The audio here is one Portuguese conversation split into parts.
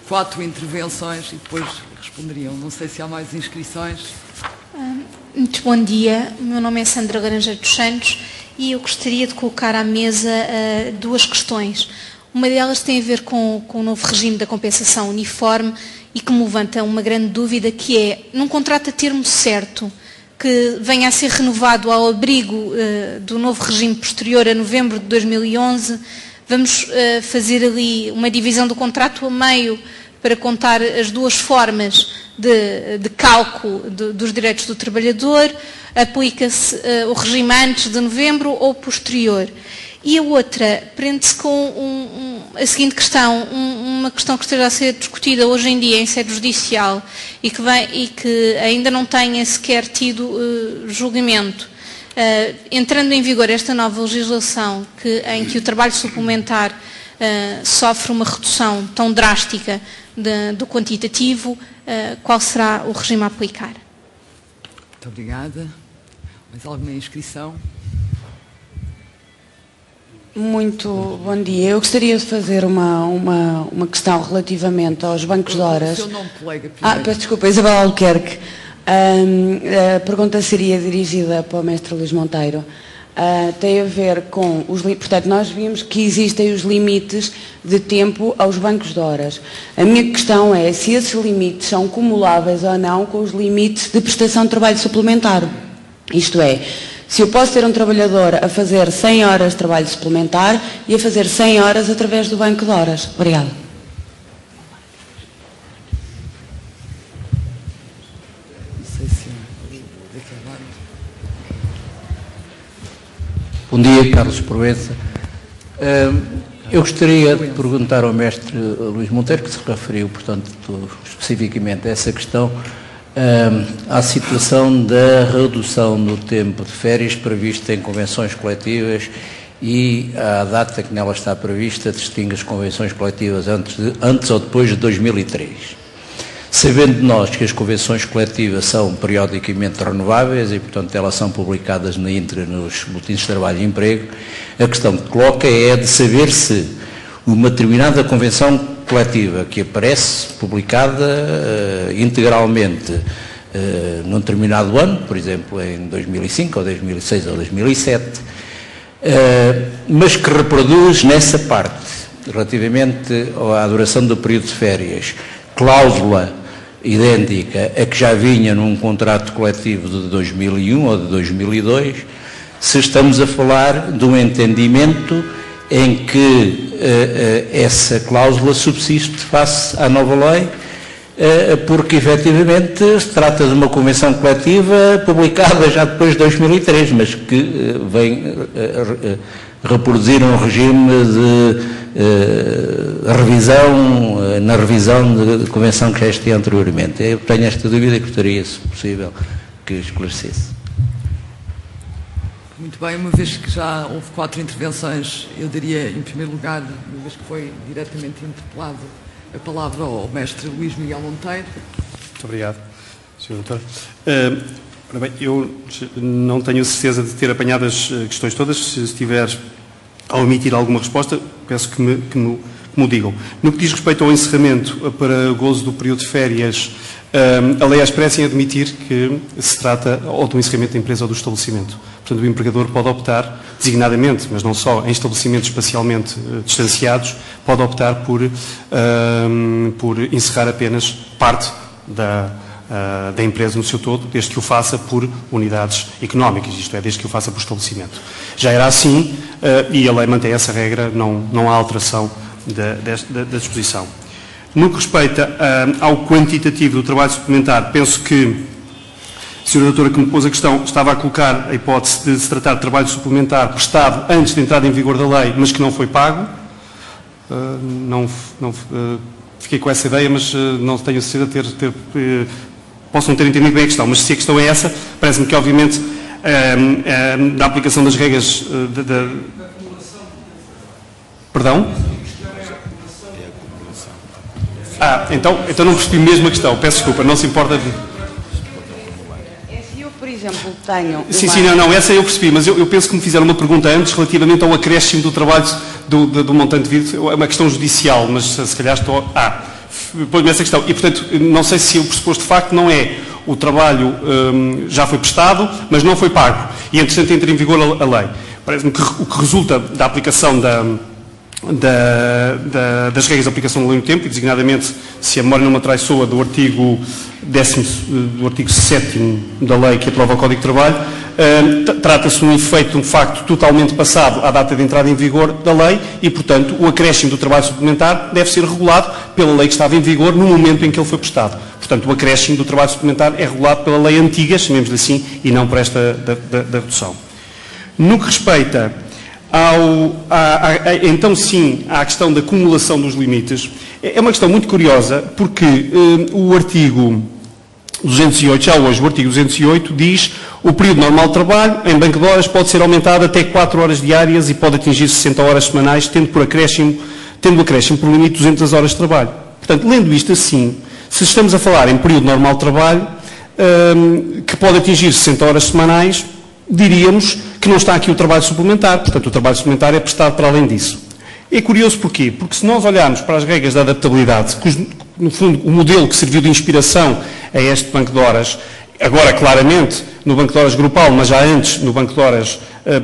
4 intervenções e depois responderiam. Não sei se há mais inscrições. Muito bom dia. O meu nome é Sandra Laranjeiro dos Santos e eu gostaria de colocar à mesa duas questões. Uma delas tem a ver com o novo regime da compensação uniforme e que me levanta uma grande dúvida, que é, num contrato a termo certo, que venha a ser renovado ao abrigo do novo regime posterior a novembro de 2011, vamos fazer ali uma divisão do contrato a meio para contar as duas formas de cálculo dos direitos do trabalhador, aplica-se o regime antes de novembro ou posterior. E a outra prende-se com a seguinte questão, uma questão que esteja a ser discutida hoje em dia em sede judicial e que ainda não tenha sequer tido julgamento. Entrando em vigor esta nova legislação em que o trabalho suplementar sofre uma redução tão drástica do quantitativo, qual será o regime a aplicar? Muito obrigada. Mais alguma inscrição? Muito bom dia. Eu gostaria de fazer uma questão relativamente aos bancos de horas. O seu nome, colega, primeiro. Peço desculpa, Isabel Albuquerque. A pergunta seria dirigida para o mestre Luís Monteiro. Tem a ver com os limites. Portanto, nós vimos que existem os limites de tempo aos bancos de horas. A minha questão é se esses limites são cumuláveis ou não com os limites de prestação de trabalho suplementar. Isto é, se eu posso ter um trabalhador a fazer 100 horas de trabalho suplementar e a fazer 100 horas através do banco de horas. Obrigada. Bom dia, Carlos Proença. Eu gostaria de perguntar ao mestre Luís Monteiro, que se referiu, portanto, especificamente a essa questão, à situação da redução do tempo de férias prevista em convenções coletivas e à data que nela está prevista distingue as convenções coletivas antes ou depois de 2003. Sabendo nós que as convenções coletivas são periodicamente renováveis e, portanto, elas são publicadas na íntegra nos boletins de trabalho e emprego, a questão que coloca é de saber se uma determinada convenção coletiva que aparece publicada integralmente num determinado ano, por exemplo, em 2005, ou 2006, ou 2007, mas que reproduz nessa parte, relativamente à duração do período de férias, cláusula idêntica a que já vinha num contrato coletivo de 2001 ou de 2002, se estamos a falar de um entendimento em que essa cláusula subsiste face à nova lei, porque efetivamente se trata de uma convenção coletiva publicada já depois de 2003, mas que vem reproduzir um regime de revisão, na revisão de convenção que já existia anteriormente. Eu tenho esta dúvida e gostaria, se possível, que esclarecesse. Muito bem, uma vez que já houve 4 intervenções, eu daria, em primeiro lugar, uma vez que foi diretamente interpelado, a palavra ao mestre Luís Miguel Monteiro. Muito obrigado, Sr. Doutor. Ora bem, eu não tenho certeza de ter apanhado as questões todas. Se estiver a omitir alguma resposta, peço que me o digam. No que diz respeito ao encerramento para gozo do período de férias, a lei expressa em admitir que se trata ou do encerramento da empresa ou do estabelecimento. Portanto, o empregador pode optar, designadamente, mas não só, em estabelecimentos espacialmente distanciados, pode optar por encerrar apenas parte da empresa no seu todo, desde que o faça por unidades económicas, isto é, desde que o faça por estabelecimento. Já era assim, e a lei mantém essa regra, não há alteração da disposição. No que respeita ao quantitativo do trabalho suplementar, penso que a senhora doutora que me pôs a questão estava a colocar a hipótese de se tratar de trabalho suplementar prestado antes de entrada em vigor da lei, mas que não foi pago. Fiquei com essa ideia, mas não tenho certeza de posso não ter entendido bem a questão, mas se a questão é essa, parece-me que, obviamente, da aplicação das regras Perdão? Então não percebi mesmo a questão. Peço desculpa, não se importa de... Eu, por exemplo, tenho... Sim, essa eu percebi, mas eu penso que me fizeram uma pergunta antes relativamente ao acréscimo do trabalho do montante devido. É uma questão judicial, mas se calhar estou... pôs-me essa questão. E, portanto, não sei se o pressuposto de facto não é o trabalho já foi prestado, mas não foi pago. E, entretanto, entra em vigor a lei. Parece-me que o que resulta da aplicação das regras de aplicação da lei no tempo, e designadamente, se a memória não me atraiçoa, do artigo 7º da lei que aprova o Código de Trabalho, trata-se de um efeito, de um facto totalmente passado à data de entrada em vigor da lei e, portanto, o acréscimo do trabalho suplementar deve ser regulado pela lei que estava em vigor no momento em que ele foi prestado. Portanto, o acréscimo do trabalho suplementar é regulado pela lei antiga, chamemos-lhe assim, e não por esta da redução. No que respeita então sim, à questão da acumulação dos limites, é uma questão muito curiosa, porque o artigo 208, já hoje, o artigo 208 diz o período normal de trabalho em banco de horas pode ser aumentado até 4 horas diárias e pode atingir 60 horas semanais, tendo o acréscimo por limite 200 horas de trabalho. Portanto, lendo isto assim, se estamos a falar em período normal de trabalho, que pode atingir 60 horas semanais, diríamos que não está aqui o trabalho suplementar, portanto o trabalho suplementar é prestado para além disso. É curioso porquê? Porque se nós olharmos para as regras da adaptabilidade, no fundo o modelo que serviu de inspiração a este banco de horas, agora claramente no banco de horas grupal, mas já antes no banco de horas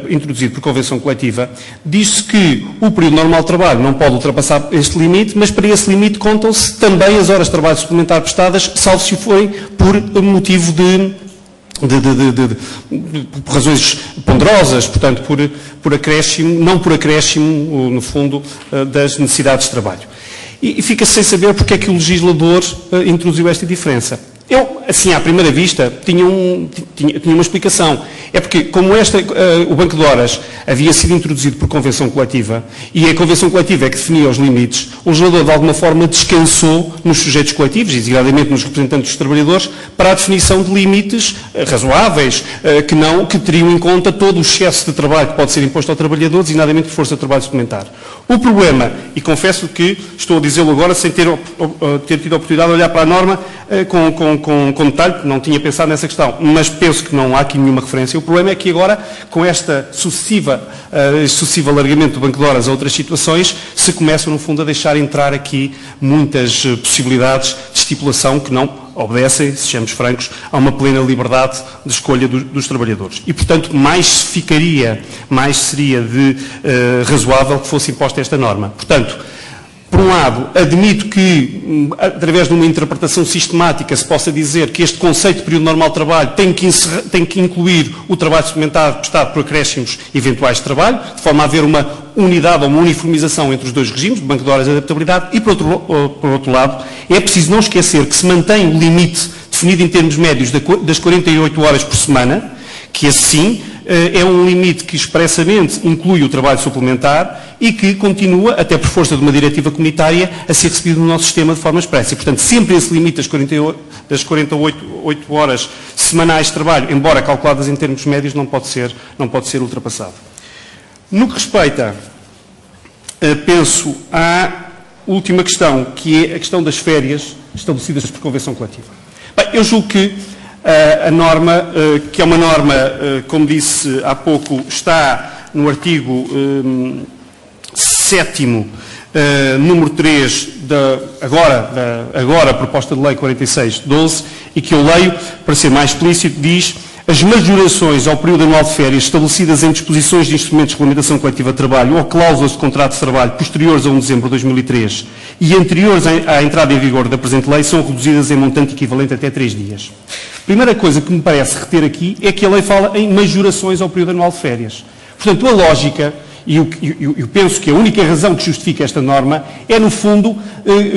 introduzido por convenção coletiva, diz-se que o período normal de trabalho não pode ultrapassar este limite, mas para esse limite contam-se também as horas de trabalho suplementar prestadas, salvo se forem por motivo por razões ponderosas, portanto, por acréscimo, não por acréscimo, no fundo, das necessidades de trabalho. E fica-se sem saber porque é que o legislador introduziu esta diferença. Eu, assim, à primeira vista, tinha uma explicação. É porque, como o banco de horas havia sido introduzido por convenção coletiva, e a convenção coletiva é que definia os limites, o legislador, de alguma forma, descansou nos sujeitos coletivos, e designadamente nos representantes dos trabalhadores, para a definição de limites razoáveis, que teriam em conta todo o excesso de trabalho que pode ser imposto ao trabalhador, designadamente por força de trabalho suplementar. O problema, e confesso que estou a dizê-lo agora sem ter tido a oportunidade de olhar para a norma com detalhe, não tinha pensado nessa questão, mas penso que não há aqui nenhuma referência. O problema é que agora, com esta sucessivo alargamento do banco de horas a outras situações, se começam, no fundo, a deixar entrar aqui muitas possibilidades de estipulação que não obedecem, sejamos francos, a uma plena liberdade de escolha dos trabalhadores. E, portanto, mais seria razoável que fosse imposta esta norma. Portanto, por um lado, admito que, através de uma interpretação sistemática, se possa dizer que este conceito de período normal de trabalho tem que incluir o trabalho suplementar prestado por acréscimos eventuais de trabalho, de forma a haver uma unidade ou uma uniformização entre os dois regimes, de banco de horas e adaptabilidade, e, por outro lado, é preciso não esquecer que se mantém o limite definido em termos médios das 48 horas por semana, que assim é um limite que expressamente inclui o trabalho suplementar e que continua, até por força de uma diretiva comunitária, a ser recebido no nosso sistema de forma expressa. E, portanto, sempre esse limite das 48 horas semanais de trabalho, embora calculadas em termos médios, não pode ser ultrapassado. No que respeita, penso, à última questão, que é a questão das férias estabelecidas por convenção coletiva. Bem, eu julgo que a norma, que é uma norma, como disse há pouco, está no artigo 7º, número 3, agora proposta de lei 46/12, e que eu leio, para ser mais explícito, diz: as majorações ao período anual de férias estabelecidas em disposições de instrumentos de regulamentação coletiva de trabalho ou cláusulas de contrato de trabalho posteriores a 1 de dezembro de 2003 e anteriores à entrada em vigor da presente lei são reduzidas em montante equivalente até 3 dias. A primeira coisa que me parece reter aqui é que a lei fala em majorações ao período anual de férias. Portanto, a lógica, e eu penso que a única razão que justifica esta norma é, no fundo,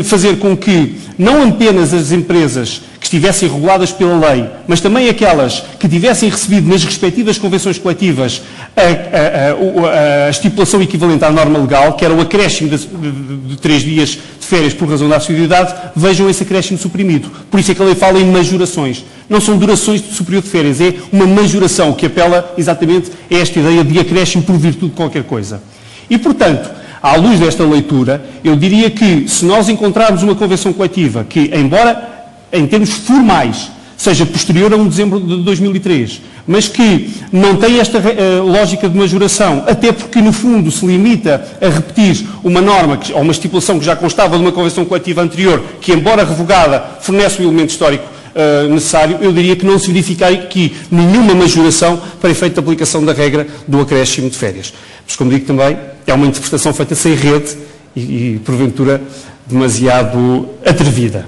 fazer com que não apenas as empresas que estivessem reguladas pela lei, mas também aquelas que tivessem recebido nas respectivas convenções coletivas a estipulação equivalente à norma legal, que era o acréscimo de 3 dias de férias por razão da assiduidade, vejam esse acréscimo suprimido. Por isso é que a lei fala em majorações. Não são durações de superior de férias, é uma majoração que apela exatamente a esta ideia de acréscimo por virtude de qualquer coisa. E, portanto, à luz desta leitura, eu diria que se nós encontrarmos uma convenção coletiva que, embora em termos formais seja posterior a 1 de dezembro de 2003, mas que não tem esta lógica de majoração, até porque, no fundo, se limita a repetir uma norma ou uma estipulação que já constava de uma convenção coletiva anterior, que, embora revogada, fornece o elemento histórico necessário, eu diria que não se verifica aqui nenhuma majoração para efeito de aplicação da regra do acréscimo de férias. Mas, como digo também, é uma interpretação feita sem rede e porventura, demasiado atrevida.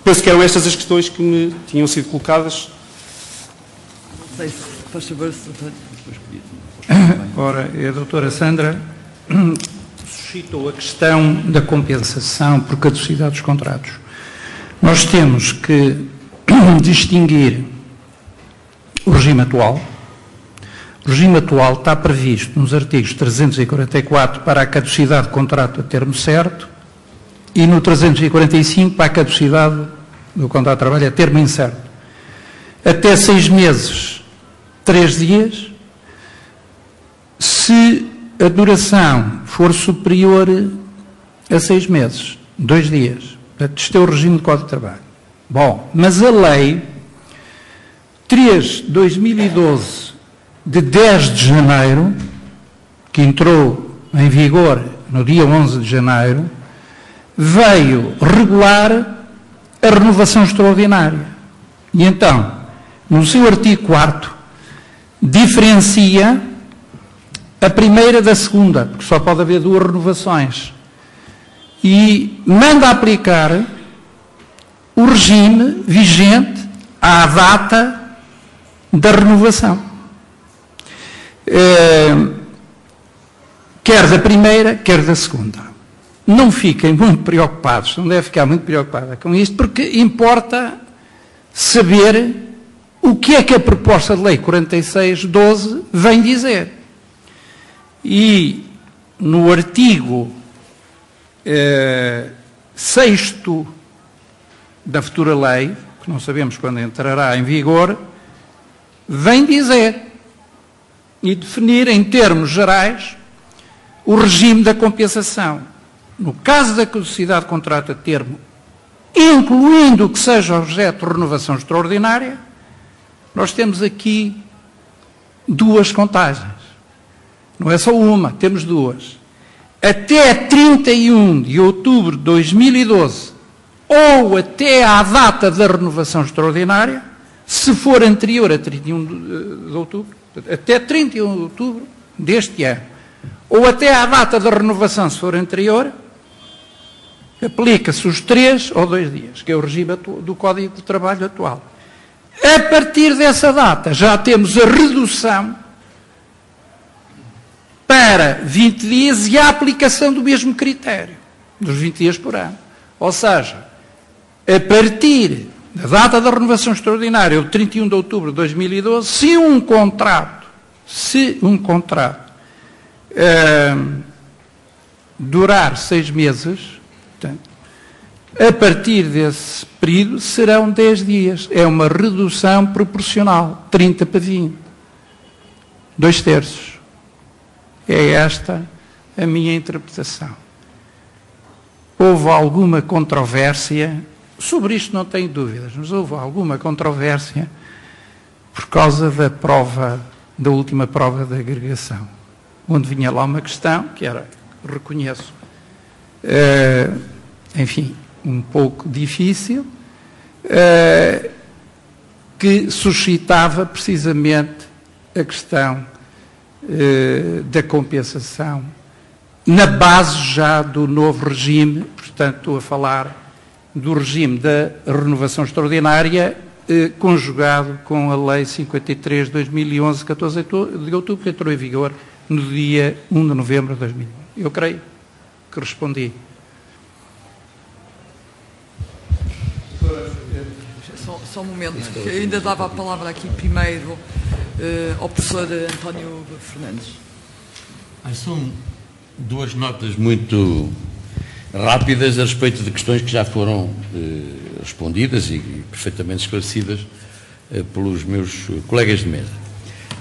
Penso que eram estas as questões que me tinham sido colocadas. Não sei se faz favor, doutor. Ora, a doutora Sandra suscitou a questão da compensação por caducidade dos contratos. Nós temos que distinguir o regime atual. O regime atual está previsto nos artigos 344 para a caducidade de contrato a termo certo e no 345 para a caducidade do contrato de trabalho a termo incerto. Até 6 meses, 3 dias. Se a duração for superior a 6 meses, 2 dias. Portanto, isto é o regime do Código de Trabalho. Bom, mas a lei 3/2012 de 10 de janeiro, que entrou em vigor no dia 11 de janeiro, veio regular a renovação extraordinária. E então, no seu artigo 4º, diferencia a primeira da segunda, porque só pode haver 2 renovações, e manda aplicar o regime vigente à data da renovação. Quer da primeira, quer da segunda. Não fiquem muito preocupados, não deve ficar muito preocupada com isto, porque importa saber o que é que a proposta de lei 46/12 vem dizer. E no artigo 6º da futura lei, que não sabemos quando entrará em vigor, vem dizer e definir em termos gerais o regime da compensação. No caso da caducidade de contrato a termo, incluindo o que seja objeto de renovação extraordinária, nós temos aqui 2 contagens. Não é só uma, temos 2. Até 31 de outubro de 2012 ou até à data da renovação extraordinária, se for anterior a 31 de outubro, até 31 de outubro deste ano, ou até à data da renovação, se for anterior, aplica-se os 3 ou 2 dias, que é o regime do Código de Trabalho atual. A partir dessa data, já temos a redução para 20 dias e a aplicação do mesmo critério, dos 20 dias por ano. Ou seja, a partir da data da renovação extraordinária, o 31 de outubro de 2012, se um contrato durar 6 meses, portanto, a partir desse período serão 10 dias. É uma redução proporcional, 30 para 20. 2/3. É esta a minha interpretação. Houve alguma controvérsia, sobre isto não tenho dúvidas, mas houve alguma controvérsia por causa da última prova da agregação, onde vinha lá uma questão, que era, reconheço, enfim, um pouco difícil, que suscitava precisamente a questão da compensação na base já do novo regime. Portanto, estou a falar do regime da renovação extraordinária conjugado com a Lei 53 de 2011, 14 de outubro, que entrou em vigor no dia 1 de novembro de 2011. Eu creio que respondi. Só um momento, que eu ainda dava a palavra aqui primeiro ao professor António Fernandes. São 2 notas muito rápidas a respeito de questões que já foram respondidas e perfeitamente esclarecidas pelos meus colegas de mesa.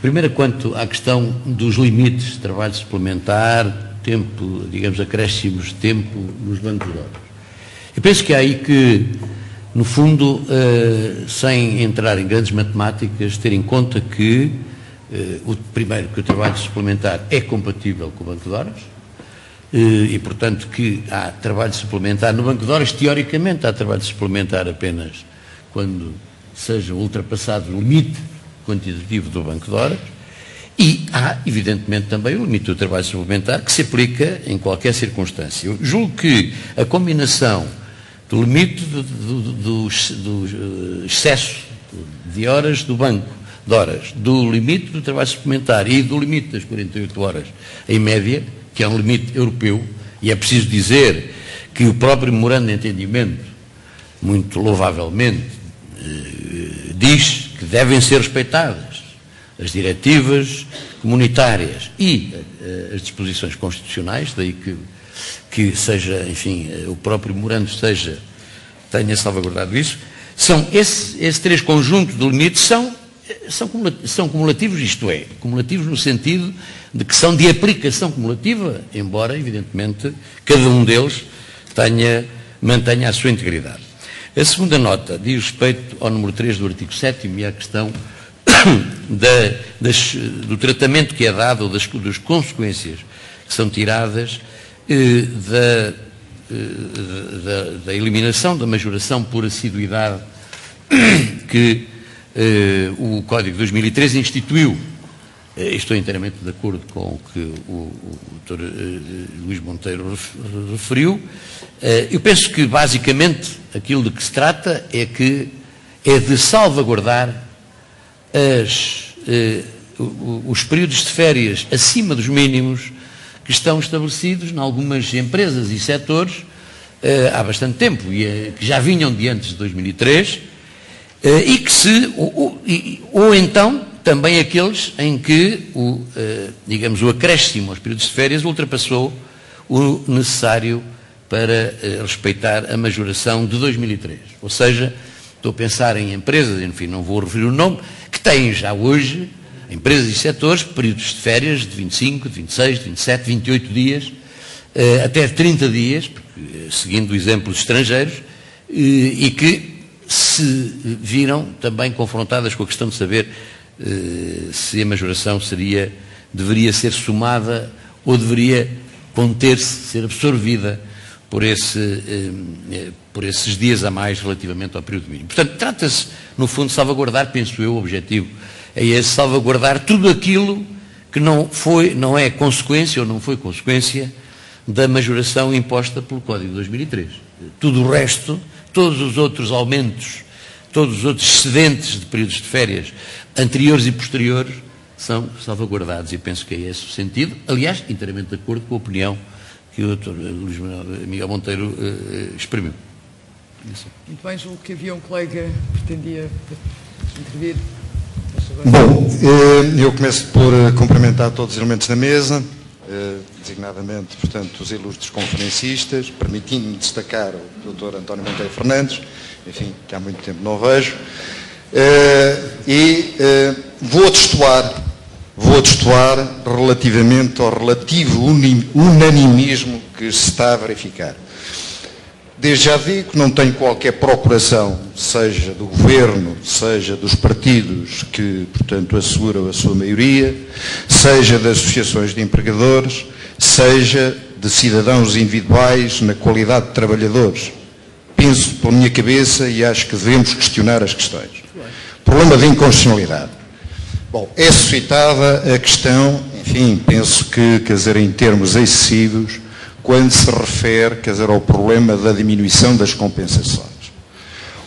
Primeiro, quanto à questão dos limites de trabalho suplementar, tempo, digamos, acréscimos de tempo nos bancos de horas. Eu penso que é aí que no fundo, sem entrar em grandes matemáticas, ter em conta que, primeiro, que o trabalho suplementar é compatível com o banco de horas, e, portanto, que há trabalho suplementar no banco de horas, teoricamente há trabalho suplementar apenas quando seja ultrapassado o limite quantitativo do banco de horas, e há, evidentemente, também o limite do trabalho suplementar que se aplica em qualquer circunstância. Eu julgo que a combinação do limite do excesso de horas do banco de horas, do limite do trabalho suplementar e do limite das 48 horas em média, que é um limite europeu, e é preciso dizer que o próprio memorando de entendimento, muito louvavelmente, diz que devem ser respeitadas as diretivas comunitárias e as disposições constitucionais, daí que seja, enfim, o próprio memorando tenha salvaguardado isso. São esses três conjuntos de limites são cumulativos, isto é, cumulativos no sentido de que são de aplicação cumulativa, embora, evidentemente, cada um deles mantenha a sua integridade. A segunda nota diz respeito ao número 3 do artigo 7º e à questão do tratamento que é dado, ou das consequências que são tiradas da eliminação da majoração por assiduidade que o Código de 2013 instituiu. Estou inteiramente de acordo com o que o Dr. Luís Monteiro referiu. Eu penso que, basicamente, aquilo de que se trata é de salvaguardar os períodos de férias acima dos mínimos que estão estabelecidos em algumas empresas e setores há bastante tempo, e que já vinham de antes de 2003, e que ou então também aqueles em que digamos, o acréscimo aos períodos de férias ultrapassou o necessário para respeitar a majoração de 2003. Ou seja, estou a pensar em empresas, enfim, não vou referir o nome, que têm já hoje, empresas e setores, períodos de férias de 25, de 26, de 27, 28 dias, até 30 dias, porque, seguindo o exemplo dos estrangeiros, e que se viram também confrontadas com a questão de saber se a majoração deveria ser somada ou deveria conter-se, ser absorvida por esses dias a mais relativamente ao período mínimo. Portanto, trata-se, no fundo, de salvaguardar, penso eu, o objetivo é esse, salvaguardar tudo aquilo que não é consequência ou não foi consequência da majoração imposta pelo Código de 2003. Tudo o resto, todos os outros aumentos, todos os outros excedentes de períodos de férias anteriores e posteriores são salvaguardados, e penso que é esse o sentido, aliás, inteiramente de acordo com a opinião que o Dr. Luís Miguel Monteiro exprimiu. Muito bem, julgo que havia um colega que pretendia intervir. Bom, eu começo por cumprimentar todos os elementos da mesa, designadamente, portanto, os ilustres conferencistas, permitindo-me destacar o Dr. António Monteiro Fernandes, enfim, que há muito tempo não vejo, vou atestear relativamente ao relativo unanimismo que se está a verificar. Desde já digo que não tenho qualquer procuração, seja do Governo, seja dos partidos que, portanto, asseguram a sua maioria, seja das associações de empregadores, seja de cidadãos individuais na qualidade de trabalhadores. Penso pela minha cabeça e acho que devemos questionar as questões. Problema de inconstitucionalidade. Bom, é suscitada a questão, enfim, penso que, quer dizer, em termos excessivos, quando se refere, quer dizer, ao problema da diminuição das compensações.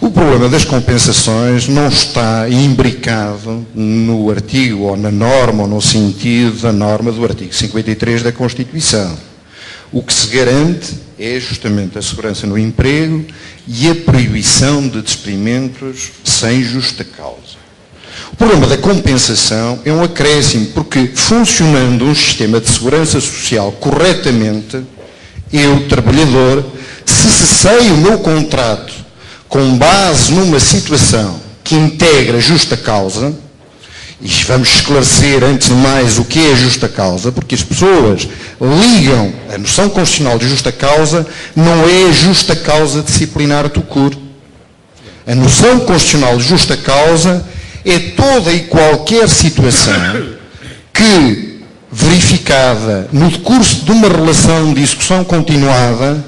O problema das compensações não está imbricado no artigo, ou na norma, ou no sentido da norma do artigo 53 da Constituição. O que se garante é justamente a segurança no emprego e a proibição de despedimentos sem justa causa. O problema da compensação é um acréscimo, porque funcionando um sistema de segurança social corretamente, eu, trabalhador, se cessei o meu contrato com base numa situação que integra justa causa, e vamos esclarecer antes de mais o que é justa causa, porque as pessoas ligam a noção constitucional de justa causa, não é justa causa disciplinar do CUR. A noção constitucional de justa causa é toda e qualquer situação que, verificada no decurso de uma relação de execução continuada,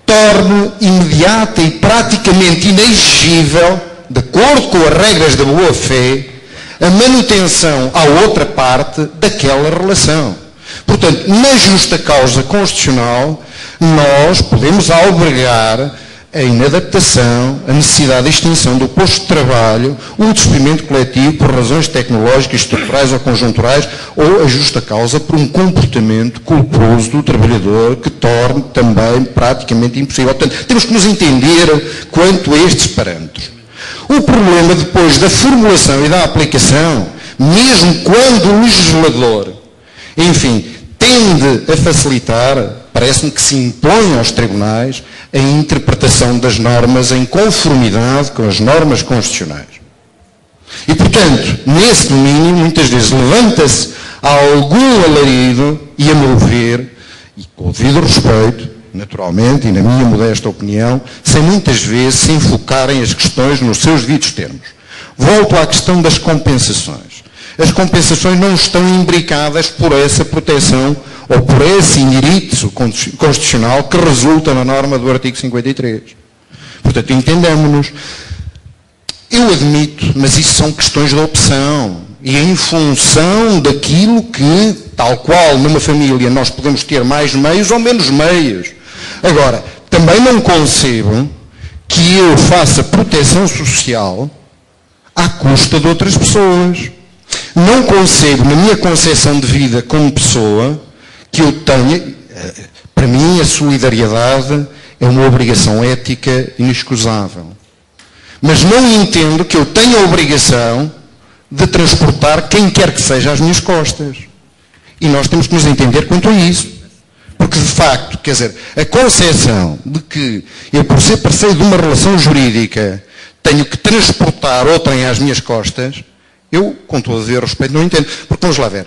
torne imediata e praticamente inexigível, de acordo com as regras da boa-fé, a manutenção à outra parte daquela relação. Portanto, na justa causa constitucional, nós podemos albergar a inadaptação, a necessidade de extinção do posto de trabalho, o despedimento coletivo por razões tecnológicas, estruturais ou conjunturais, ou a justa causa por um comportamento culposo do trabalhador que torne também praticamente impossível. Portanto, temos que nos entender quanto a estes parâmetros. O problema depois da formulação e da aplicação, mesmo quando o legislador, enfim, tende a facilitar, parece-me que se impõe aos tribunais a interpretação das normas em conformidade com as normas constitucionais. E, portanto, nesse domínio, muitas vezes levanta-se algum alarido e, a meu ver, e com o devido respeito, naturalmente, e na minha modesta opinião, sem muitas vezes se enfocarem as questões nos seus devidos termos. Volto à questão das compensações. As compensações não estão imbricadas por essa proteção ou por esse indirízo constitucional que resulta na norma do artigo 53. Portanto, entendamos-nos. Eu admito, mas isso são questões de opção. E em função daquilo que, tal qual numa família, nós podemos ter mais meios ou menos meios. Agora, também não concebo que eu faça proteção social à custa de outras pessoas. Não concebo, na minha concepção de vida como pessoa, que eu tenha, para mim, a solidariedade é uma obrigação ética inexcusável. Mas não entendo que eu tenha a obrigação de transportar quem quer que seja às minhas costas. E nós temos que nos entender quanto a isso. Porque, de facto, quer dizer, a concepção de que eu, por ser parceiro de uma relação jurídica, tenho que transportar outrem às minhas costas, eu, com todo o devido respeito, não entendo. Porque, vamos lá ver,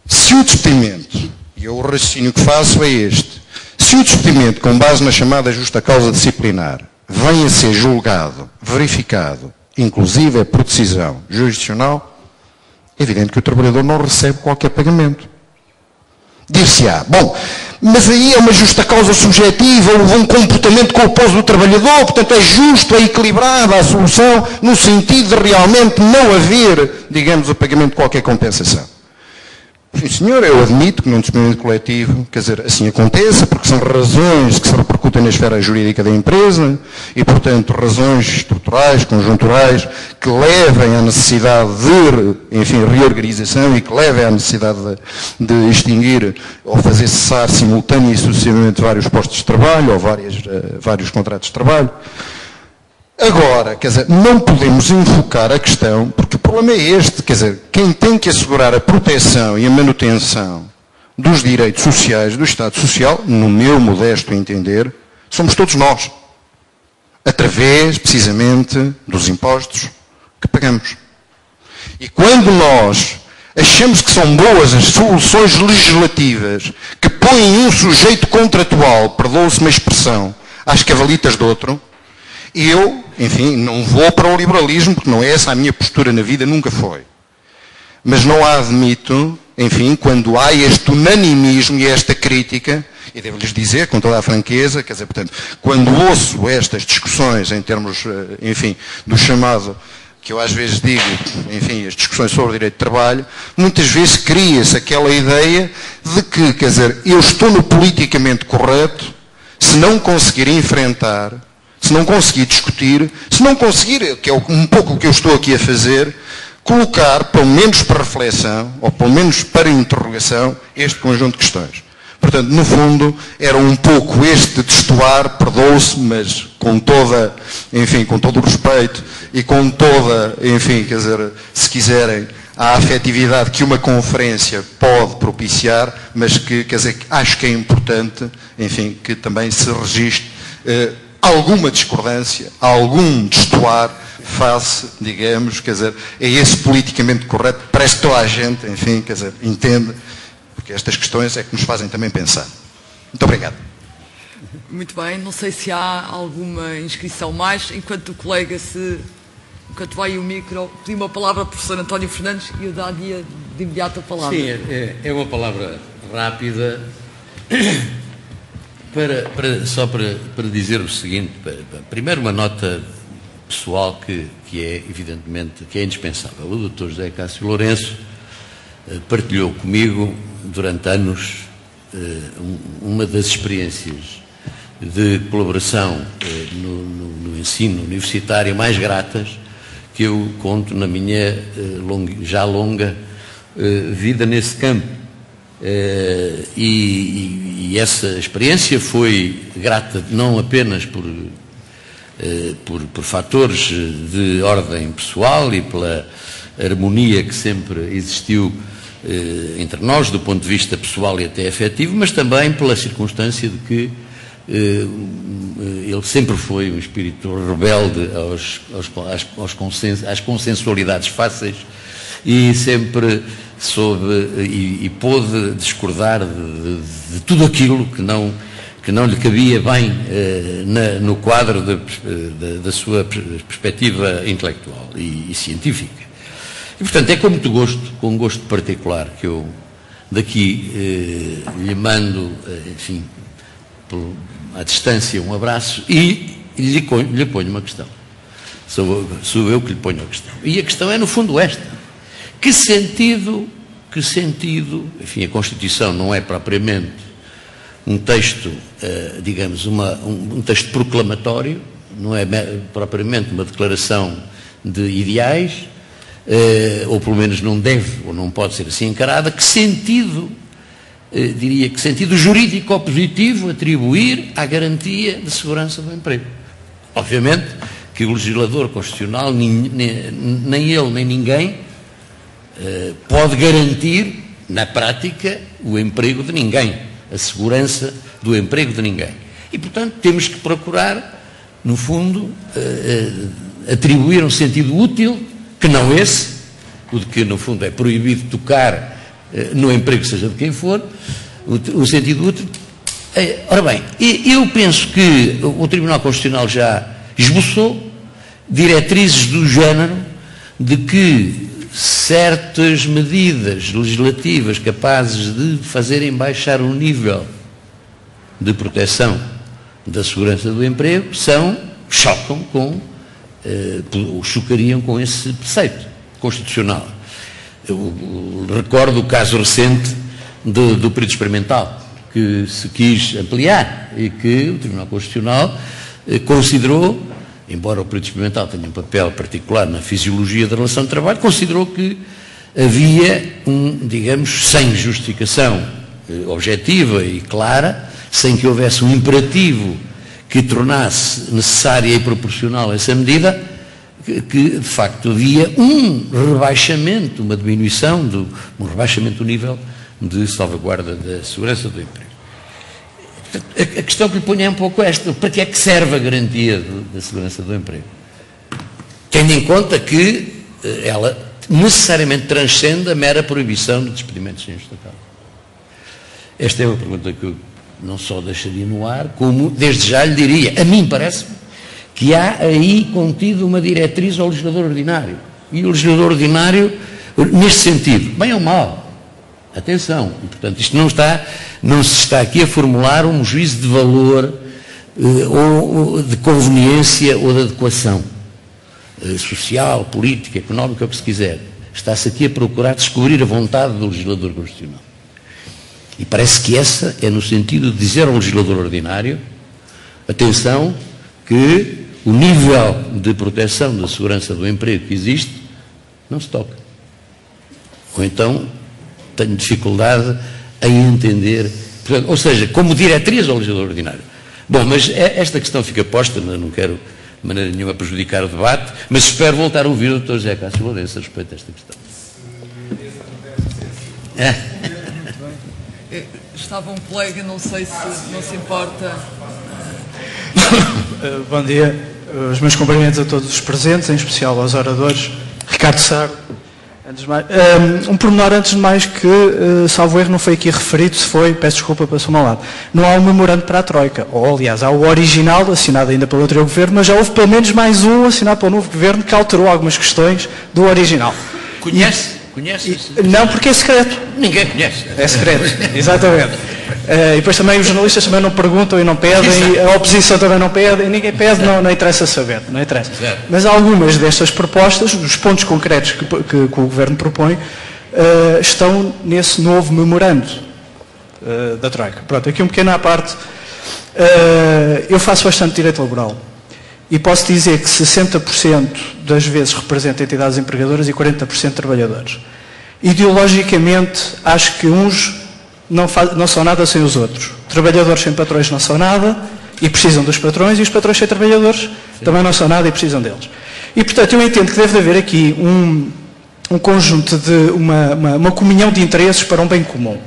se o despedimento, e o raciocínio que faço é este, se o despedimento, com base na chamada justa causa disciplinar, vem a ser julgado, verificado, inclusive por decisão jurisdicional, é evidente que o trabalhador não recebe qualquer pagamento. Dir-se-á, bom, mas aí é uma justa causa subjetiva, houve um comportamento culposo do trabalhador, portanto é justo, é equilibrada a solução, no sentido de realmente não haver, digamos, o pagamento de qualquer compensação. Sim, senhor, eu admito que num despedimento coletivo, quer dizer, assim aconteça, porque são razões que se repercutem na esfera jurídica da empresa e, portanto, razões estruturais, conjunturais, que levem à necessidade de, enfim, reorganização e que levem à necessidade de extinguir ou fazer cessar simultâneo e sucessivamente vários postos de trabalho ou vários contratos de trabalho. Agora, quer dizer, não podemos enfocar a questão, porque o problema é este, quer dizer, quem tem que assegurar a proteção e a manutenção dos direitos sociais do Estado Social, no meu modesto entender, somos todos nós, através, precisamente, dos impostos que pagamos. E quando nós achamos que são boas as soluções legislativas que põem um sujeito contratual, perdoa-se uma expressão, às cavalitas de outro, eu, enfim, não vou para o liberalismo, porque não é essa a minha postura na vida, nunca foi. Mas não a admito, enfim, quando há este unanimismo e esta crítica, e devo-lhes dizer, com toda a franqueza, quer dizer, portanto, quando ouço estas discussões em termos, enfim, do chamado, que eu às vezes digo, enfim, as discussões sobre o direito de trabalho, muitas vezes cria-se aquela ideia de que, quer dizer, eu estou no politicamente correto se não conseguir enfrentar, se não conseguir discutir, se não conseguir, que é um pouco o que eu estou aqui a fazer, colocar, pelo menos para reflexão, ou pelo menos para interrogação, este conjunto de questões. Portanto, no fundo, era um pouco este destoar, perdoe-se, mas com toda, enfim, com todo o respeito e com toda, enfim, quer dizer, se quiserem, a afetividade que uma conferência pode propiciar, mas que, quer dizer, acho que é importante, enfim, que também se registre alguma discordância, algum destoar face, digamos, quer dizer, é esse politicamente correto, parece que toda a gente, enfim, quer dizer, entende, porque estas questões é que nos fazem também pensar. Muito obrigado. Muito bem, não sei se há alguma inscrição mais, enquanto enquanto vai o micro, pedi uma palavra ao professor António Fernandes e eu dá-lhe de imediato a palavra. Sim, é uma palavra rápida, só para dizer o seguinte, primeiro uma nota pessoal que é evidentemente, que é indispensável. O Dr. José Cássio Lourenço partilhou comigo durante anos uma das experiências de colaboração no ensino universitário mais gratas que eu conto na minha já longa vida nesse campo. E essa experiência foi grata não apenas por fatores de ordem pessoal e pela harmonia que sempre existiu entre nós, do ponto de vista pessoal e até afetivo, mas também pela circunstância de que ele sempre foi um espírito rebelde às consensualidades fáceis e sempre soube e pôde discordar de tudo aquilo que não lhe cabia bem no quadro da sua perspectiva intelectual e científica. E, portanto, é com muito gosto, com um gosto particular, que eu daqui lhe mando, enfim, à distância, um abraço e lhe ponho uma questão. Sou eu que lhe ponho a questão. E a questão é, no fundo, esta. Que sentido, enfim, a Constituição não é propriamente um texto, digamos, um texto proclamatório, não é propriamente uma declaração de ideais, ou pelo menos não deve, ou não pode ser assim encarada, que sentido jurídico positivo atribuir à garantia de segurança do emprego? Obviamente que o legislador constitucional, nem ele nem ninguém, pode garantir, na prática, o emprego de ninguém, a segurança do emprego de ninguém. E, portanto, temos que procurar, no fundo, atribuir um sentido útil, que não esse, o de que, no fundo, é proibido tocar no emprego, seja de quem for, o sentido útil. Ora bem, eu penso que o Tribunal Constitucional já esboçou diretrizes do género de que certas medidas legislativas capazes de fazerem baixar o nível de proteção da segurança do emprego chocariam com esse preceito constitucional. Eu recordo o caso recente do período experimental, que se quis ampliar e que o Tribunal Constitucional considerou, embora o período experimental tenha um papel particular na fisiologia da relação de trabalho, considerou que havia digamos, sem justificação objetiva e clara, sem que houvesse um imperativo que tornasse necessária e proporcional essa medida, que de facto havia um rebaixamento, uma diminuição, um rebaixamento do nível de salvaguarda da segurança do emprego. A questão que lhe ponho é um pouco esta: para que é que serve a garantia da segurança do emprego? Tendo em conta que ela necessariamente transcende a mera proibição de despedimentos sem justa causa. Esta é uma pergunta que eu não só deixaria no ar, como desde já lhe diria, a mim parece-me que há aí contido uma diretriz ao legislador ordinário. E o legislador ordinário, neste sentido, bem ou mal, atenção, e, portanto, isto não se está aqui a formular um juízo de valor ou de conveniência ou de adequação social, política, económica, o que se quiser. Está-se aqui a procurar descobrir a vontade do legislador constitucional. E parece que essa é no sentido de dizer ao legislador ordinário: atenção, que o nível de proteção da segurança do emprego que existe não se toca. Ou então tenho dificuldade em entender, portanto, ou seja, como diretriz ao legislador ordinário. Bom, mas esta questão fica posta, mas não quero de maneira nenhuma prejudicar o debate, mas espero voltar a ouvir o Dr. José Cássio Lourenço a respeito desta questão. Estava um colega, não sei se não se importa. Bom dia. Os meus cumprimentos a todos os presentes, em especial aos oradores Ricardo Sá, Um pormenor antes de mais que, salvo erro, não foi aqui referido, se foi, peço desculpa, passou-me ao lado. Não há um memorando para a Troika, ou aliás, há o original, assinado ainda pelo anterior governo, mas já houve pelo menos mais um assinado pelo novo governo que alterou algumas questões do original. Conhece? Não, porque é secreto. Ninguém conhece. É secreto, exatamente. E depois também os jornalistas também não perguntam e não pedem, a oposição também não pede, e ninguém pede, não interessa saber, não interessa. Certo. Mas algumas destas propostas, os pontos concretos que o Governo propõe, estão nesse novo memorando da Troika. Pronto, aqui um pequeno à parte. Eu faço bastante direito laboral e posso dizer que 60% das vezes representa entidades empregadoras e 40% trabalhadores. Ideologicamente, acho que uns não são nada sem os outros. Trabalhadores sem patrões não são nada e precisam dos patrões, e os patrões sem trabalhadores também não são nada e precisam deles. E, portanto, eu entendo que deve haver aqui um conjunto de uma comunhão de interesses para um bem comum,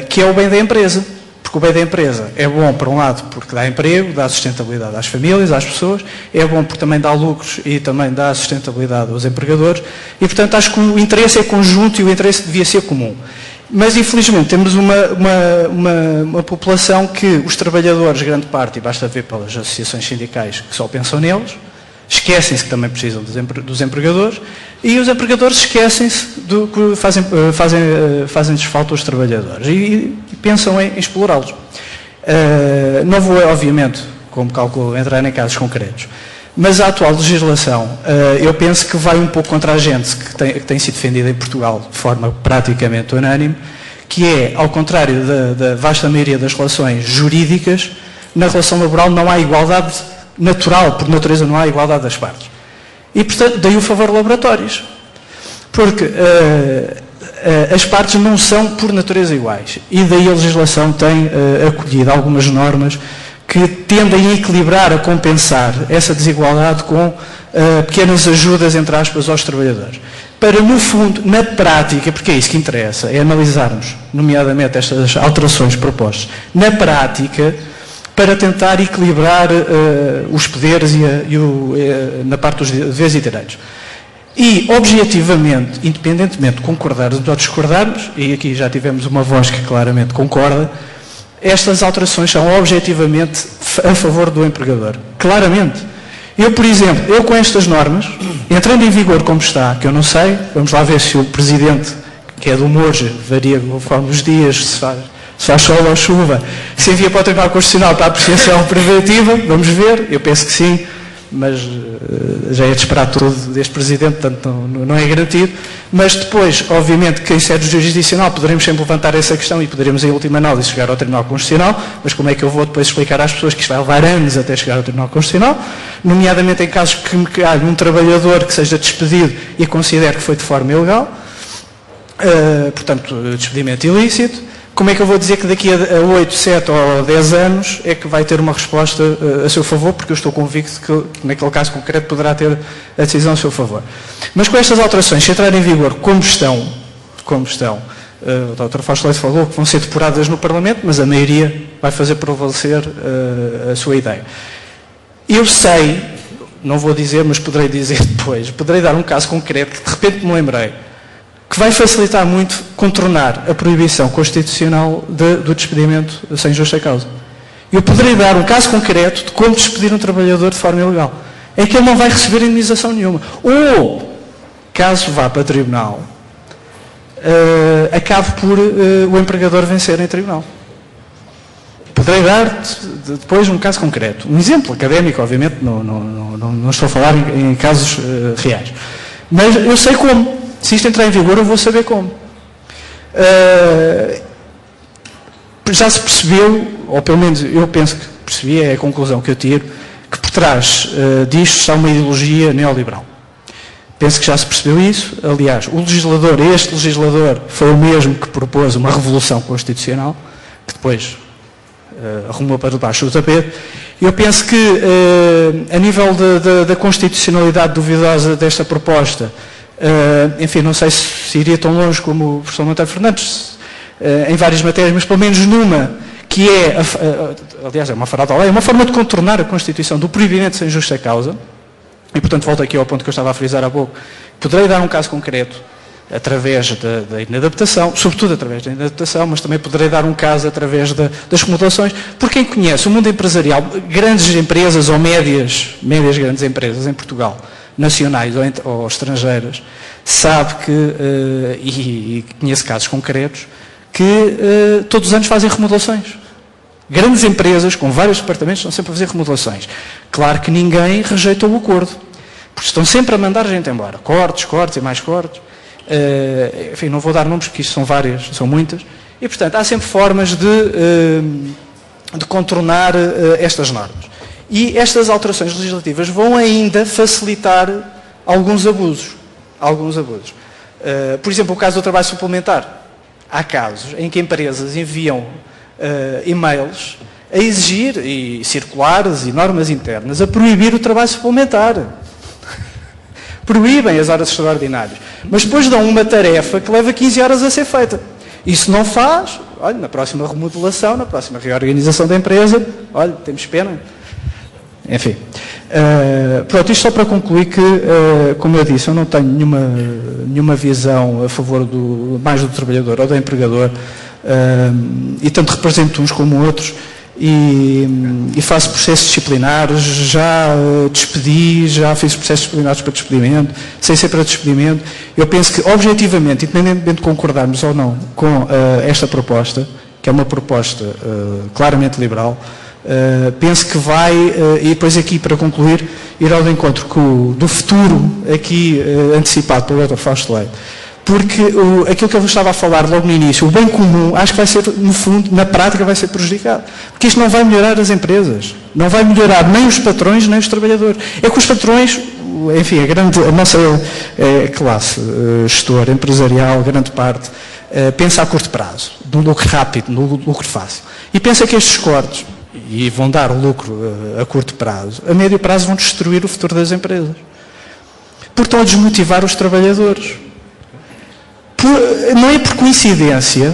que é o bem da empresa. Porque o bem da empresa é bom, por um lado, porque dá emprego, dá sustentabilidade às famílias, às pessoas, é bom porque também dá lucros e também dá sustentabilidade aos empregadores, e, portanto, acho que o interesse é conjunto e o interesse devia ser comum. Mas, infelizmente, temos uma população que os trabalhadores, grande parte, e basta ver pelas associações sindicais que só pensam neles, esquecem-se que também precisam dos empregadores, e os empregadores esquecem-se do que fazem falta aos trabalhadores e pensam em explorá-los. Não vou, obviamente, como calculo, entrar em casos concretos, mas a atual legislação, eu penso que vai um pouco contra a gente que tem sido defendida em Portugal de forma praticamente unânime, que é, ao contrário da vasta maioria das relações jurídicas, na relação laboral não há igualdade natural, por natureza não há igualdade das partes. E, portanto, daí o favor laboratórios. Porque as partes não são, por natureza, iguais. E daí a legislação tem acolhido algumas normas que tendem a equilibrar, a compensar essa desigualdade com pequenas ajudas, entre aspas, aos trabalhadores. Para, no fundo, na prática, porque é isso que interessa, é analisarmos, nomeadamente, estas alterações propostas, na prática, para tentar equilibrar os poderes na parte dos deveres e direitos. E, objetivamente, independentemente de concordarmos ou discordarmos, e aqui já tivemos uma voz que claramente concorda, estas alterações são objetivamente a favor do empregador. Claramente. Eu, por exemplo, com estas normas, entrando em vigor como está, que eu não sei, vamos lá ver se o Presidente, que é do Moja, varia conforme os dias, se faz sol ou chuva, se envia para o Tribunal Constitucional para a apreciação preventiva, vamos ver, eu penso que sim, mas já é de esperar tudo deste Presidente, portanto não é garantido. Mas depois, obviamente, que em sede jurisdicional poderemos sempre levantar essa questão e poderemos, em última análise, chegar ao Tribunal Constitucional, mas como é que eu vou depois explicar às pessoas que isto vai levar anos até chegar ao Tribunal Constitucional, nomeadamente em casos que há um trabalhador que seja despedido e considere que foi de forma ilegal, portanto, despedimento ilícito. Como é que eu vou dizer que daqui a 8, 7 ou 10 anos é que vai ter uma resposta a seu favor, porque eu estou convicto que naquele caso concreto poderá ter a decisão a seu favor. Mas com estas alterações, se entrarem em vigor como estão, o Dr. Fausto Leite falou que vão ser depuradas no Parlamento, mas a maioria vai fazer prevalecer a sua ideia. Eu sei, não vou dizer, mas poderei dizer depois, poderei dar um caso concreto que de repente me lembrei, que vai facilitar muito contornar a proibição constitucional do despedimento sem justa causa. Eu poderei dar um caso concreto de como despedir um trabalhador de forma ilegal, em que ele não vai receber indenização nenhuma. Ou, caso vá para tribunal, acabe por o empregador vencer em tribunal. Poderei dar depois um caso concreto. Um exemplo académico, obviamente, não estou a falar em casos reais. Mas eu sei como. Se isto entrar em vigor, eu vou saber como. Já se percebeu, ou pelo menos eu penso que percebi, é a conclusão que eu tiro, que por trás disto está uma ideologia neoliberal. Penso que já se percebeu isso. Aliás, este legislador, foi o mesmo que propôs uma revolução constitucional, que depois arrumou para debaixo do tapete. Eu penso que, a nível da constitucionalidade duvidosa desta proposta, enfim, não sei se iria tão longe como o professor Monteiro Fernandes em várias matérias, mas pelo menos numa que é, aliás, é uma farada à lei, é uma forma de contornar a Constituição do proibimento sem justa causa. E, portanto, volto aqui ao ponto que eu estava a frisar há pouco, Poderei dar um caso concreto através da inadaptação, sobretudo através da inadaptação, mas também poderei dar um caso através das remodelações. Por quem conhece o mundo empresarial, grandes empresas ou médias grandes empresas em Portugal, nacionais ou estrangeiras, sabe que, e conhece casos concretos, que todos os anos fazem remodelações. Grandes empresas, com vários departamentos, estão sempre a fazer remodelações. Claro que ninguém rejeita o acordo, porque estão sempre a mandar a gente embora. Cortes e mais cortes. Enfim, não vou dar nomes, porque isto são várias, são muitas. E, portanto, há sempre formas de contornar estas normas. E estas alterações legislativas vão ainda facilitar alguns abusos. Por exemplo, o caso do trabalho suplementar. Há casos em que empresas enviam e-mails a exigir, e circulares e normas internas, a proibir o trabalho suplementar. Proíbem as horas extraordinárias. Mas depois dão uma tarefa que leva 15 horas a ser feita. Isso não faz, olha, na próxima remodelação, na próxima reorganização da empresa, olha, temos pena. Enfim. Pronto, isto só para concluir que, como eu disse, eu não tenho nenhuma visão a favor mais do trabalhador ou do empregador, e tanto represento uns como outros, e faço processos disciplinares, já fiz processos disciplinares para despedimento, sem ser para despedimento. Eu penso que, objetivamente, independentemente de concordarmos ou não com esta proposta, que é uma proposta claramente liberal, penso que vai, e depois aqui para concluir, ir ao encontro do futuro aqui antecipado pelo Dr. Fausto Leite. Porque aquilo que eu estava a falar logo no início, o bem comum, acho que vai ser, no fundo, na prática, vai ser prejudicado. Porque isto não vai melhorar as empresas. Não vai melhorar nem os patrões, nem os trabalhadores. É que os patrões, enfim, a nossa classe gestora, empresarial, grande parte, pensa a curto prazo, no lucro rápido, no lucro fácil. E pensa que estes cortes, e vão dar lucro a curto prazo, a médio prazo vão destruir o futuro das empresas. Porque estão a desmotivar os trabalhadores. Não é por coincidência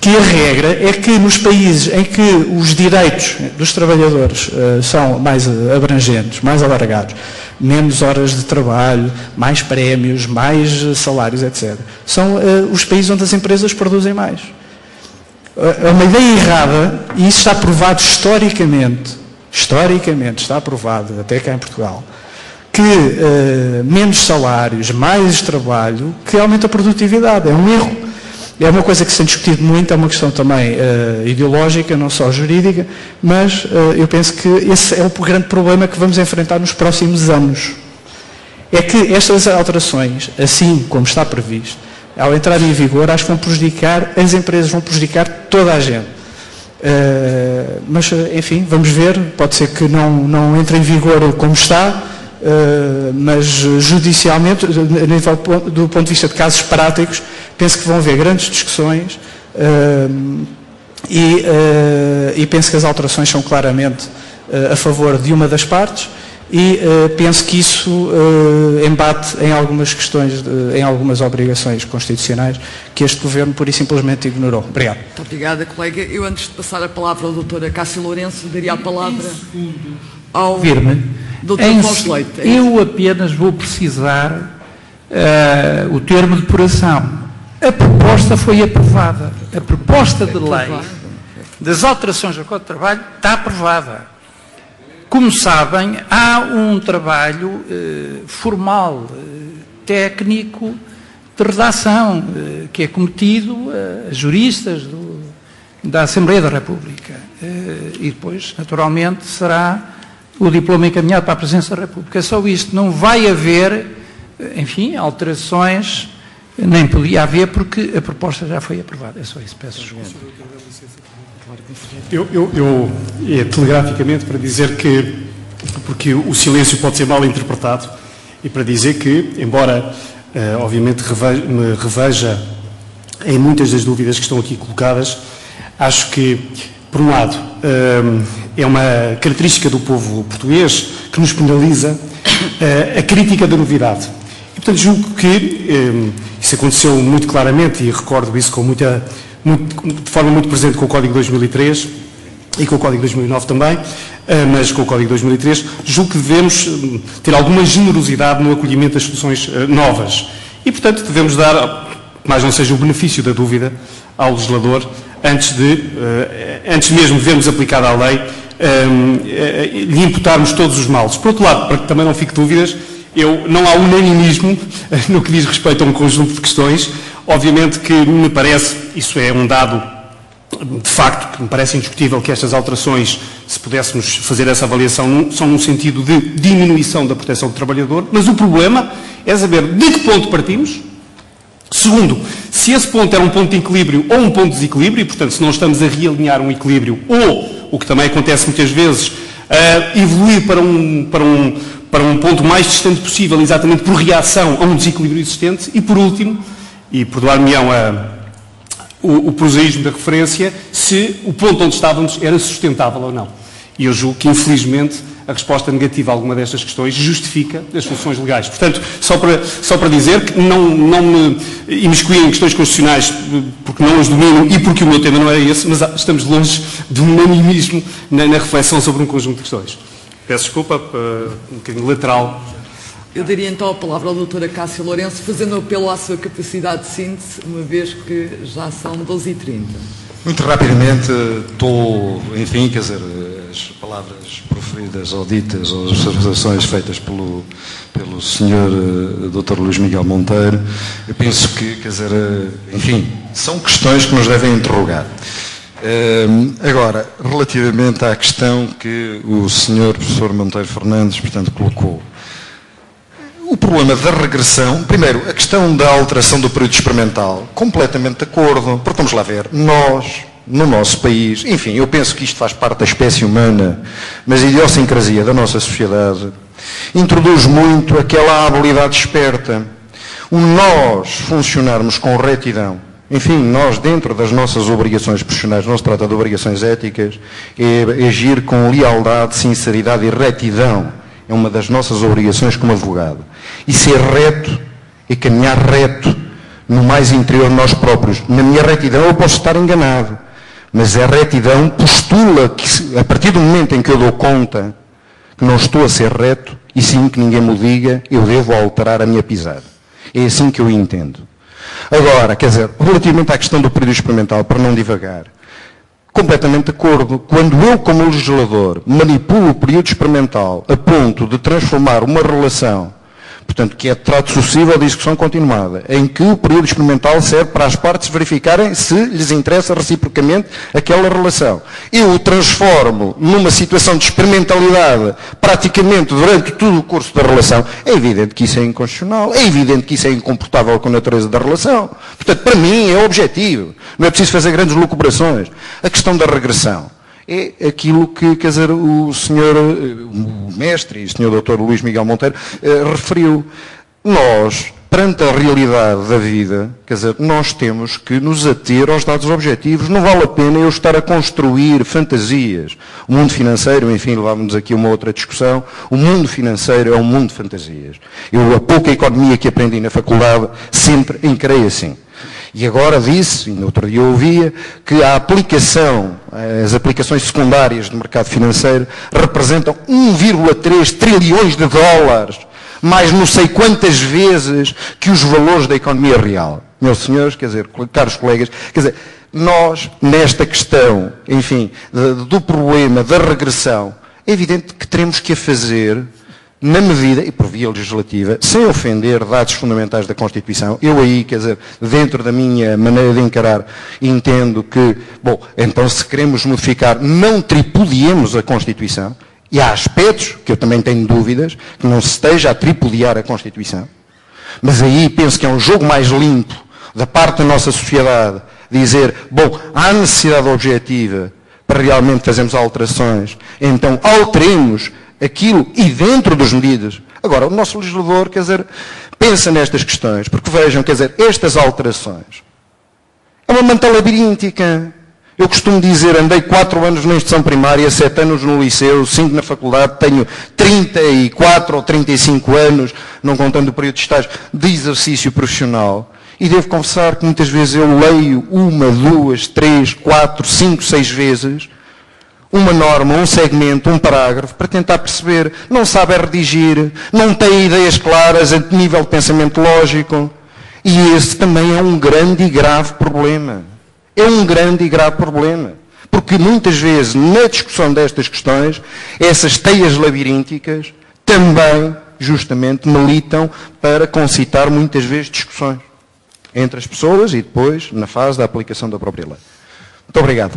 que a regra é que nos países em que os direitos dos trabalhadores são mais abrangentes, mais alargados, menos horas de trabalho, mais prémios, mais salários, etc., são os países onde as empresas produzem mais. É uma ideia errada, e isso está provado historicamente está aprovado, até cá em Portugal, que menos salários, mais trabalho, que aumenta a produtividade. É um erro. É uma coisa que se tem discutido muito, é uma questão também ideológica, não só jurídica, mas eu penso que esse é o grande problema que vamos enfrentar nos próximos anos. É que estas alterações, assim como está previsto, ao entrar em vigor, acho que vão prejudicar as empresas, vão prejudicar toda a gente. Mas, enfim, vamos ver, pode ser que não entre em vigor como está, mas judicialmente, a nível do ponto de vista de casos práticos, penso que vão haver grandes discussões e penso que as alterações são claramente a favor de uma das partes e penso que isso embate em algumas questões, em algumas obrigações constitucionais que este Governo pura e simplesmente ignorou. Obrigado. Muito obrigada, colega. Eu, antes de passar a palavra ao Dr. Cássio Lourenço, daria a palavra ao Dr. Fausto Leite. Eu apenas vou precisar o termo de depuração. A proposta foi aprovada. A proposta de lei das alterações do Código de Trabalho está aprovada. Como sabem, há um trabalho formal, técnico, de redação, que é cometido a juristas da Assembleia da República. E depois, naturalmente, será o diploma encaminhado para a Presidência da República. Só isto. Não vai haver, enfim, alterações, nem podia haver, porque a proposta já foi aprovada. É só isso. Peço desculpa. Eu telegraficamente, para dizer que, porque o silêncio pode ser mal interpretado, e para dizer que, embora, obviamente, me reveja em muitas das dúvidas que estão aqui colocadas, acho que, por um lado, é uma característica do povo português que nos penaliza a crítica da novidade. E, portanto, julgo que isso aconteceu muito claramente, e recordo isso com de forma muito presente com o Código 2003, e com o Código 2009 também, mas com o Código 2003, julgo que devemos ter alguma generosidade no acolhimento das soluções novas. E, portanto, devemos dar, mais não seja o benefício da dúvida, ao legislador, antes mesmo de vermos aplicada a lei, lhe imputarmos todos os males. Por outro lado, para que também não fique dúvidas, não há unanimismo no que diz respeito a um conjunto de questões. Obviamente que me parece, isso é um dado de facto, que me parece indiscutível que estas alterações, se pudéssemos fazer essa avaliação, são num sentido de diminuição da proteção do trabalhador, mas o problema é saber de que ponto partimos. Segundo, se esse ponto era um ponto de equilíbrio ou um ponto de desequilíbrio, e, portanto, se não estamos a realinhar um equilíbrio, ou, o que também acontece muitas vezes, evoluir para um ponto mais distante possível, exatamente por reação a um desequilíbrio existente. E, por último, e perdoar-me-ão o prosaísmo da referência, se o ponto onde estávamos era sustentável ou não. E eu julgo que, infelizmente, a resposta negativa a alguma destas questões justifica as soluções legais. Portanto, só para dizer que não me imiscuí em questões constitucionais porque não as domino e porque o meu tema não era esse, mas estamos longe de um unanimismo na reflexão sobre um conjunto de questões. Peço desculpa, um bocadinho lateral. Eu daria então a palavra à doutora Cássia Lourenço, fazendo apelo à sua capacidade de síntese, uma vez que já são 12h30. Muito rapidamente, enfim, quer dizer, as palavras proferidas ou ditas, ou as observações feitas pelo Sr. Dr. Luís Miguel Monteiro, eu penso que, quer dizer, enfim, são questões que nos devem interrogar. Agora, relativamente à questão que o Sr. Professor Monteiro Fernandes, portanto, colocou, o problema da regressão, primeiro, a questão da alteração do período experimental, completamente de acordo, porque vamos lá ver, nós, no nosso país, enfim, eu penso que isto faz parte da espécie humana, mas a idiosincrasia da nossa sociedade introduz muito aquela habilidade esperta, o nós funcionarmos com retidão. Enfim, nós, dentro das nossas obrigações profissionais, não se trata de obrigações éticas, é agir com lealdade, sinceridade e retidão. É uma das nossas obrigações como advogado. E ser reto e caminhar reto no mais interior de nós próprios. Na minha retidão eu posso estar enganado, mas a retidão postula que, a partir do momento em que eu dou conta que não estou a ser reto, e sim que ninguém me diga, eu devo alterar a minha pisada. É assim que eu entendo. Agora, quer dizer, relativamente à questão do período experimental, para não divagar, completamente de acordo. Quando eu, como legislador, manipulo o período experimental a ponto de transformar uma relação, portanto, que é de trato sucessivo à discussão continuada, em que o período experimental serve para as partes verificarem se lhes interessa reciprocamente aquela relação. Eu o transformo numa situação de experimentalidade praticamente durante todo o curso da relação. É evidente que isso é inconstitucional, é evidente que isso é incomportável com a natureza da relação. Portanto, para mim é objetivo. Não é preciso fazer grandes lucubrações. A questão da regressão é aquilo que, quer dizer, o mestre e o senhor Dr. Luís Miguel Monteiro referiu. Nós, perante a realidade da vida, quer dizer, nós temos que nos ater aos dados objetivos. Não vale a pena eu estar a construir fantasias. O mundo financeiro, enfim, levávamos aqui uma outra discussão, o mundo financeiro é um mundo de fantasias. Eu, a pouca economia que aprendi na faculdade, sempre encarei assim. E agora disse, e no outro dia eu ouvia, que a aplicação, as aplicações secundárias do mercado financeiro representam 1,3 trilhões de dólares, mais não sei quantas vezes que os valores da economia real. Meus senhores, quer dizer, caros colegas, quer dizer, nós, nesta questão, enfim, do problema da regressão, é evidente que teremos que a fazer na medida, e por via legislativa, sem ofender dados fundamentais da Constituição. Eu aí, quer dizer, dentro da minha maneira de encarar, entendo que, bom, então se queremos modificar, não tripudiemos a Constituição, e há aspectos, que eu também tenho dúvidas, que não se esteja a tripudiar a Constituição, mas aí penso que é um jogo mais limpo, da parte da nossa sociedade, dizer, bom, há necessidade objetiva para realmente fazermos alterações, então alteremos aquilo e dentro das medidas. Agora, o nosso legislador, quer dizer, pensa nestas questões, porque vejam, quer dizer, estas alterações é uma manta labiríntica. Eu costumo dizer, andei 4 anos na instrução primária, 7 anos no liceu, 5 na faculdade, tenho 34 ou 35 anos, não contando o período de estágio, de exercício profissional. E devo confessar que muitas vezes eu leio 1, 2, 3, 4, 5, 6 vezes uma norma, um segmento, um parágrafo, para tentar perceber, não sabe redigir, não tem ideias claras a nível de pensamento lógico. E esse também é um grande e grave problema. É um grande e grave problema. Porque muitas vezes, na discussão destas questões, essas teias labirínticas também, justamente, militam para concitar muitas vezes discussões entre as pessoas e depois na fase da aplicação da própria lei. Muito obrigado.